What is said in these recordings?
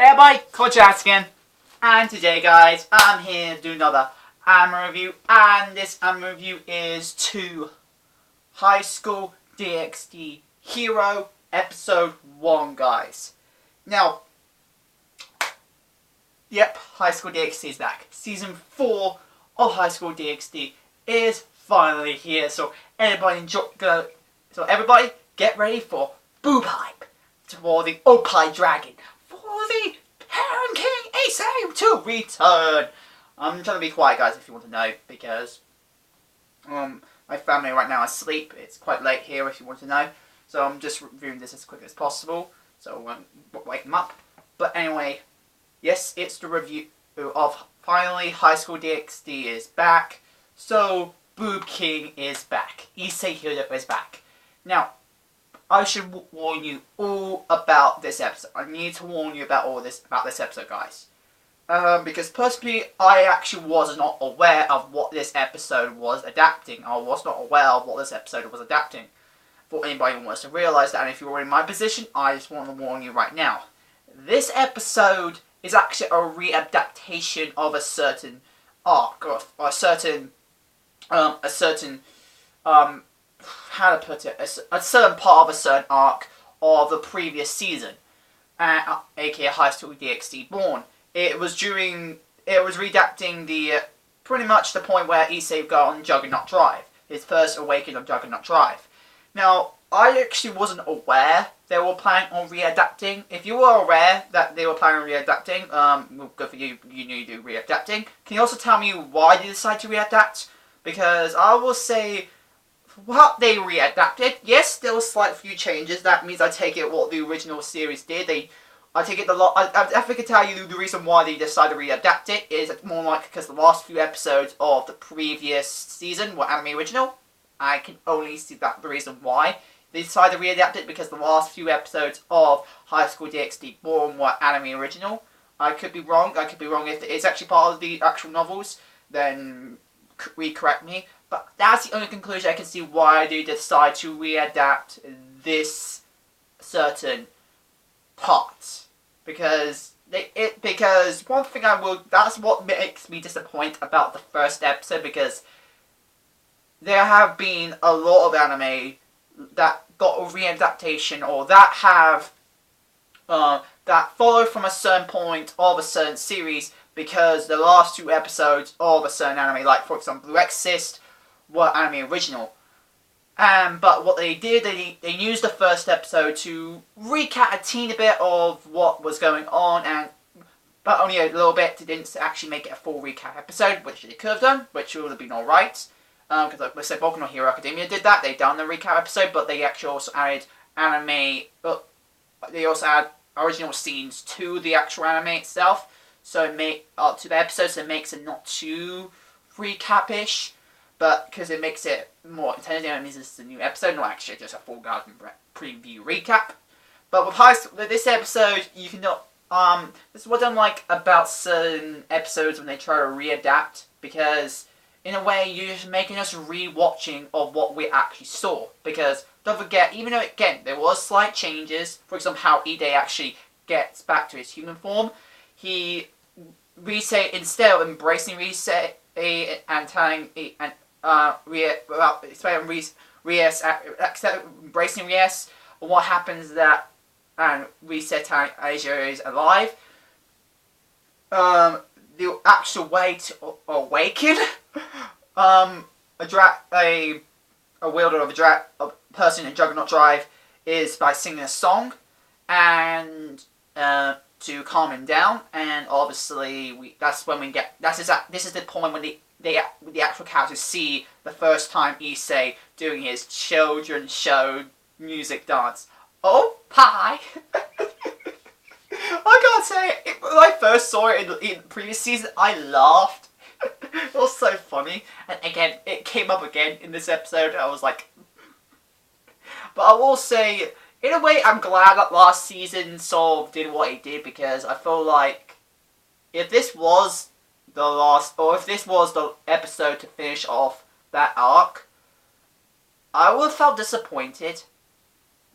Hey everybody, Coach again, and today guys, I'm here to do another anime review, and this anime review is to High School DxD Hero Episode 1, guys. Now, yep, High School DxD is back. Season 4 of High School DxD is finally here, so everybody everybody get ready for boob hype for the Opie Dragon. The Heron King Issei to return. I'm trying to be quiet, guys, if you want to know, because my family right now is asleep. It's quite late here, if you want to know. So I'm just reviewing this as quickly as possible, so I won't wake them up. But anyway, yes, it's the review of finally High School DxD is back. So Boob King is back. Issei Hiro is back. Now, I should warn you all about this episode. I need to warn you about this episode, guys. Because personally, I actually was not aware of what this episode was adapting. I was not aware of what this episode was adapting. For anybody who wants to realise that, and if you're in my position, I just want to warn you right now. This episode is actually a readaptation of a certain arc, or a certain how to put it, a certain part of a certain arc of the previous season, aka High School DxD Born. It was redacting the, pretty much the point where Issei got on Juggernaut Drive, his first awakening on Juggernaut Drive. Now, I actually wasn't aware they were planning on readapting. If you were aware that they were planning on readapting, well, good for you, you knew you do readapting. Can you also tell me why they decided to readapt? Because I will say, what they readapted, yes, there was slight few changes. That means I take it what the original series did. I think I can tell you the reason why they decided to readapt it is more like because the last few episodes of the previous season were anime original. I can only see that the reason why they decided to readapt it, because the last few episodes of High School DxD Born were anime original. I could be wrong. I could be wrong. If it's actually part of the actual novels, then correct me. But that's the only conclusion I can see why they decide to readapt this certain part. Because one thing that's what makes me disappointed about the first episode, because there have been a lot of anime that got a readaptation, or that have that follow from a certain point of a certain series, because the last two episodes of a certain anime, like for example Blue Exorcist, were anime original. But what they did, they used the first episode to recap a teeny bit of what was going on, but only a little bit. They didn't actually make it a full recap episode, which they could have done, which would have been alright. Because like I said, Boku no Hero Academia did that. They done the recap episode, but they actually also added they also add original scenes to the actual anime itself. So it to the episode, so it makes it not too recap-ish. But because it makes it more intelligent, it means it's a new episode, not actually just a full garden preview recap. But with this episode, you can this is what I don't like about certain episodes when they try to readapt, because in a way you're just making us re-watching of what we actually saw. Because don't forget, even though again there was slight changes, for example how Ide actually gets back to his human form, he instead of embracing Reset and telling embracing Ries, what happens is that Reset Asia is alive. The actual way to awaken a wielder of a person in Juggernaut Drive is by singing a song and to calm him down, and obviously this is the point when the actual characters see the first time Issei doing his children's show music dance. Oh, hi! I gotta say, when I first saw it in the previous season, I laughed. It was so funny. And again, it came up again in this episode. I was like... But I will say, in a way, I'm glad that last season sort of did what it did, because I feel like if this was the last, or if this was the episode to finish off that arc, I would have felt disappointed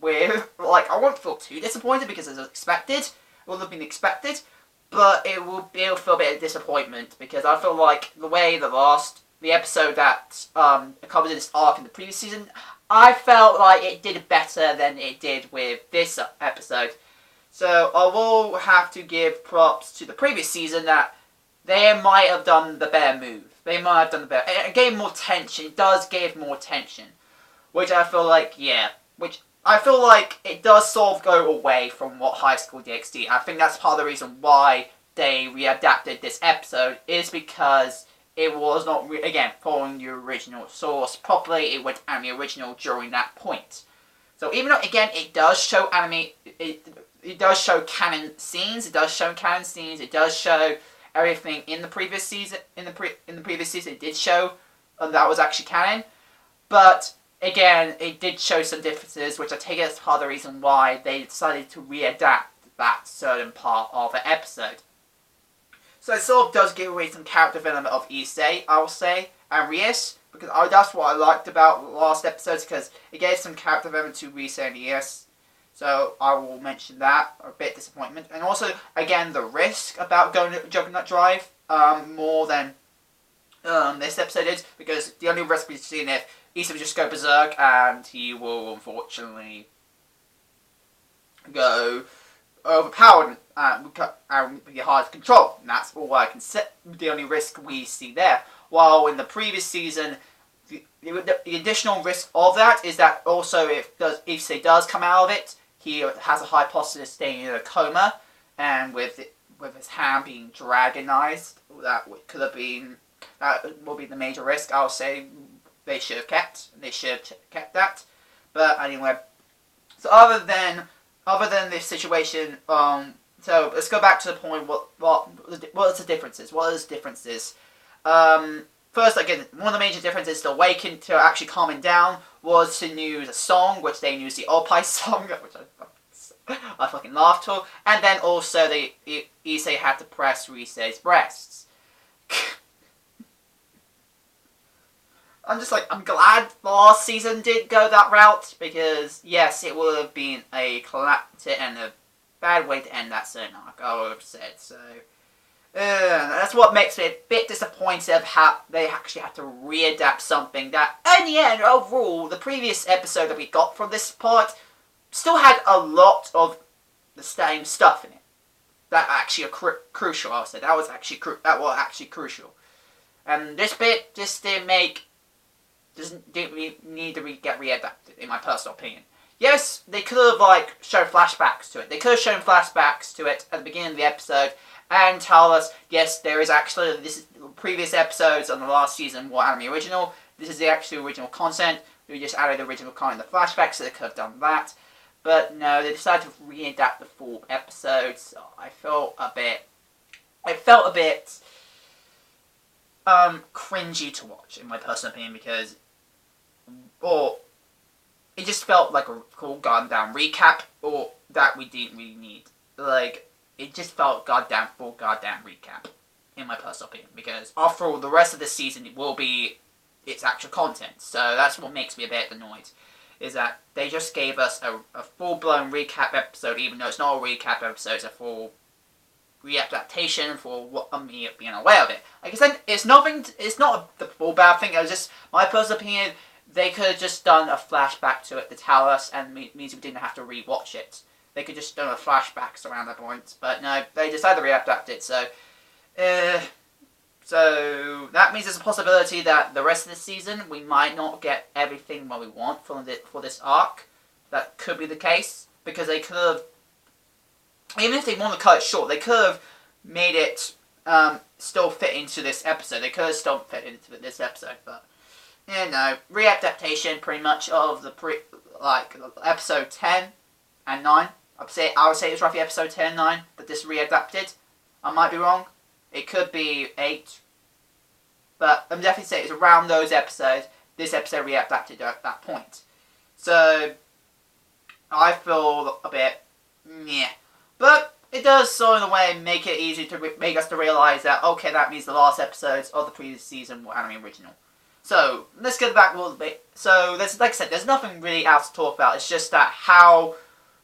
with, like, I won't feel too disappointed because it's expected, would have been expected, but it'll feel a bit of disappointment because I feel like the way the episode that covered this arc in the previous season, I felt like it did better than it did with this episode. So I will have to give props to the previous season that they might have done the better move. They might have done the better. It gave more tension. It does give more tension, which I feel like it does sort of go away from what High School DxD. I think that's part of the reason why they readapted this episode is because it was not again following the original source properly. It went anime original during that point. So even though again it does show anime, it does show canon scenes. It does show canon scenes. It does show everything in the previous season. In the previous season, it did show that was actually canon, but again, it did show some differences, which I take it as part of the reason why they decided to readapt that certain part of the episode. So it sort of does give away some character development of Issei, I will say, and Rias, because that's what I liked about the last episodes, because it gave some character development to Issei and Rias. So I will mention that, a bit disappointment. And also, again, the risk about going to Juggernaut Drive, more than this episode is, because the only risk we've seen if Issa will just go berserk and he will unfortunately go overpowered and be hard to control. And that's all I can say, the only risk we see there. While in the previous season, the additional risk of that is that also if Issa does come out of it, he has a high possibility of staying in a coma, and with his hand being dragonized, that will be the major risk. I'll say they should have kept that. But anyway, so other than this situation, so let's go back to the point. What is the differences? What is the differences? First, again, one of the major differences to awaken to actually calming down was to use a song, which they used the Opie song, which I fucking laughed to, and then also Issei had to press Risei's breasts. I'm glad the last season did go that route, because yes, it would have been a bad way to end that certain arc, I would have said, so. That's what makes me a bit disappointed of how they actually had to readapt something that, in the end, overall, the previous episode that we got from this part still had a lot of the same stuff in it. That actually are crucial, I'll say. That was actually crucial. And this bit just didn't need to get readapted, in my personal opinion. Yes, they could have, shown flashbacks to it. They could have shown flashbacks to it at the beginning of the episode, and tell us, yes, there is actually, this is previous episodes on the last season were anime original. This is the actual original content. We just added the original content in the flashbacks, so they could have done that. But no, they decided to readapt the full episode, so I felt a bit cringy to watch, in my personal opinion, because, it just felt like a cool goddamn recap, or that we didn't really need. It just felt full goddamn recap, in my personal opinion, because after all, the rest of the season will be its actual content, so that's what makes me a bit annoyed, is that they just gave us a full-blown recap episode, even though it's not a recap episode, it's a full readaptation for me being aware of it. Like I said, it's not the full bad thing, it was just my personal opinion. They could have just done a flashback to it to tell us, and means we didn't have to rewatch it. They could just do a flashbacks around that point, but no, they decided to readapt it, so that means there's a possibility that the rest of the season we might not get everything what we want for this arc. That could be the case, because they could have, even if they want to cut it short, they could have made it still fit into this episode. They could have still fit into this episode, but readaptation pretty much of the episode 10 and 9. I would say it was roughly episode 10 and 9 that this readapted. I might be wrong. It could be 8. But I'm definitely saying it's around those episodes. This episode readapted at that point. So, I feel a bit meh. But it does, so in a way, make it easy to make us to realise that, okay, that means the last episodes of the previous season were anime original. So, let's get back a little bit. So, like I said, there's nothing really else to talk about. It's just that how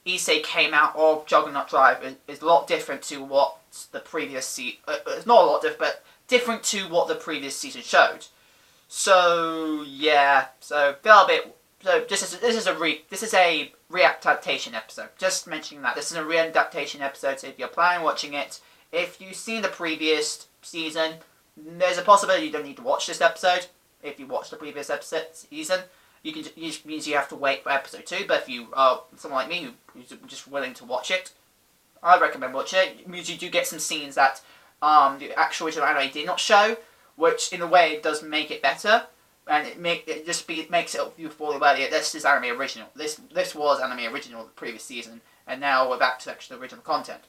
Issei came out of Juggernaut Drive is a lot different to what the previous season. It's not a lot different, but different to what the previous season showed. So yeah, so feel a bit. So this is a readaptation episode. Just mentioning that this is a readaptation episode. So if you're planning on watching it, if you've seen the previous season, there's a possibility you don't need to watch this episode. If you watch the previous season, it means you have to wait for episode 2. But if you are someone like me who's just willing to watch it, I recommend watching it. It means you do get some scenes that the actual original anime did not show, which in a way does make it better, and it makes it you fully aware that this is anime original. This was anime original the previous season, and now we're back to actually the original content.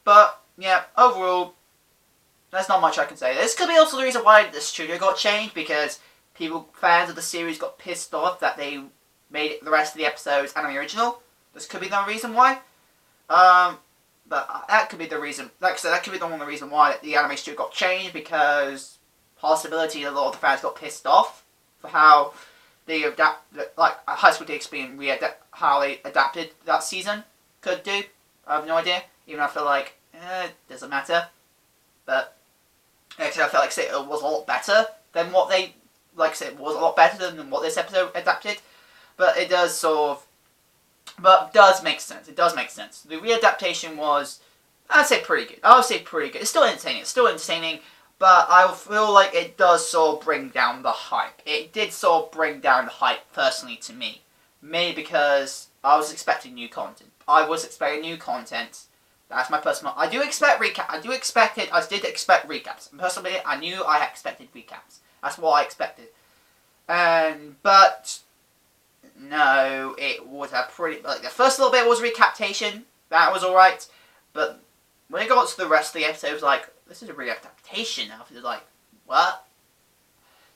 But yeah, overall, there's not much I can say. This could be also the reason why the studio got changed, because fans of the series got pissed off that they made the rest of the episodes anime original. This could be the reason why. But that could be the reason. Like I said, that could be the one reason why the anime studio got changed, because possibility a lot of the fans got pissed off for how they like High School DxD and how they adapted that season could do. I have no idea. Even I feel like it doesn't matter. But actually, I felt like it was a lot better than what they it was a lot better than what this episode adapted. But it does does make sense. It does make sense. The readaptation was, I'd say, pretty good. It's still entertaining. But I feel like it does sort of bring down the hype. It did sort of bring down the hype personally to me. Maybe because I was expecting new content. That's my personal. I did expect recaps. Personally, I knew I expected recaps. That's what I expected. But no, it was a pretty. Like the first little bit was recapitation. That was alright. But when it got to the rest of the episode, it was like, this is a readaptation now. It was like, what?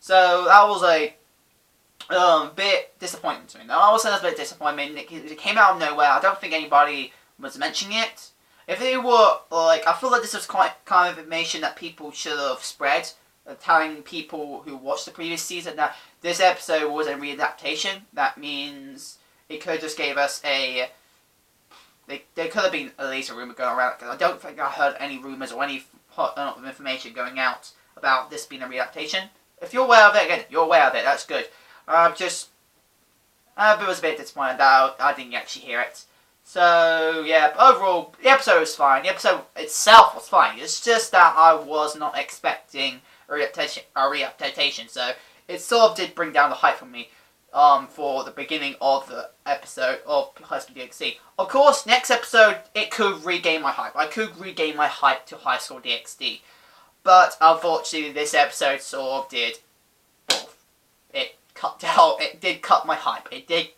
So that was a bit disappointing to me. Now, I will say that's a bit disappointing. It came out of nowhere. I don't think anybody was mentioning it. If they were, like, I feel like this was kind of information that people should have spread, telling people who watched the previous season that this episode was a readaptation. That means it could have just gave us a. There could have been at least a rumour going around, because I don't think I heard any rumours or any information going out about this being a readaptation. If you're aware of it, again, you're aware of it, that's good. I was a bit disappointed that I didn't actually hear it. So, yeah, but overall, the episode was fine. The episode itself was fine. It's just that I was not expecting a readaptation. So, it sort of did bring down the hype for me for the beginning of the episode of High School DxD. Of course, next episode, it could regain my hype. I could regain my hype to High School DxD. But, unfortunately, this episode sort of did both. It did cut my hype. It did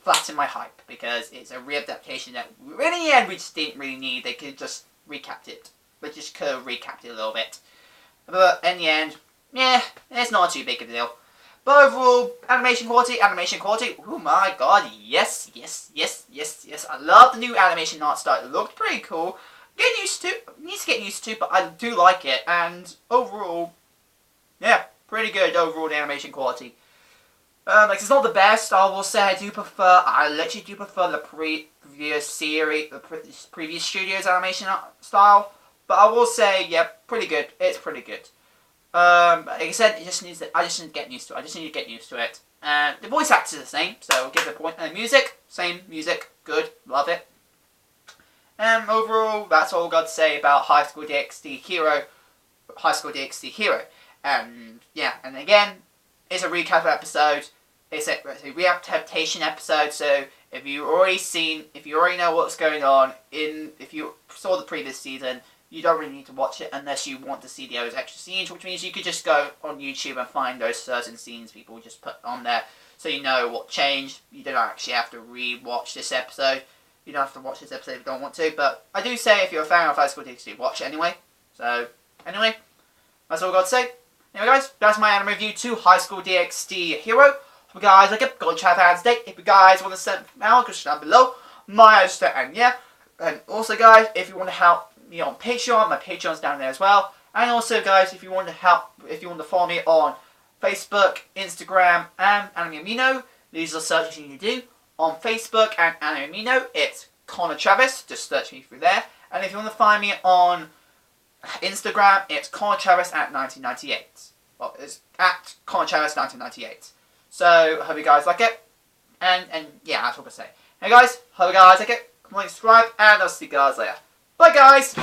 flatten my hype, because it's a readaptation that, in the end, we just didn't really need. They could have just recapped it. They just could have recapped it a little bit. But, in the end, yeah, it's not too big of a deal. But overall, animation quality, oh my god, yes. I love the new animation art style. It looked pretty cool. Needs to get used to, but I do like it. And overall, yeah, pretty good overall the animation quality. It's not the best, I will say. I literally do prefer the previous series, the previous studio's animation style. But I will say, yeah, pretty good. It's pretty good. Like I said, I just need to get used to it. The voice actors are the same, so give it a point. And the music, same music, good, love it. Overall, that's all I've got to say about High School DxD Hero. And yeah, and again, it's a recap episode. It's a readaptation episode. So if you already know what's going on if you saw the previous season, you don't really need to watch it unless you want to see those extra scenes, which means you could just go on YouTube and find those certain scenes people just put on there, so you know what changed. You don't actually have to re-watch this episode. You don't have to watch this episode if you don't want to, but I do say if you're a fan of High School DxD, watch it anyway. So, anyway, that's all I've got to say. Anyway guys, that's my anime review to High School DxD Hero. Hope you guys like it. Go and check out today. If you guys want to send me out, go down below. My Insta, and yeah. And also guys, if you want to help me on Patreon, my Patreon's down there as well. And also guys, if you want to follow me on Facebook, Instagram, and Anime Amino, these are the searches you need to do. On Facebook and Animino, it's Connor Travis. Just search me through there. And if you want to find me on Instagram, it's Connor Travis at 1998. Well, it's at Connor Travis 1998. So, hope you guys like it. And yeah, that's what I say. Hey guys, hope you guys like it. Come on, subscribe, and I'll see you guys later. Bye guys!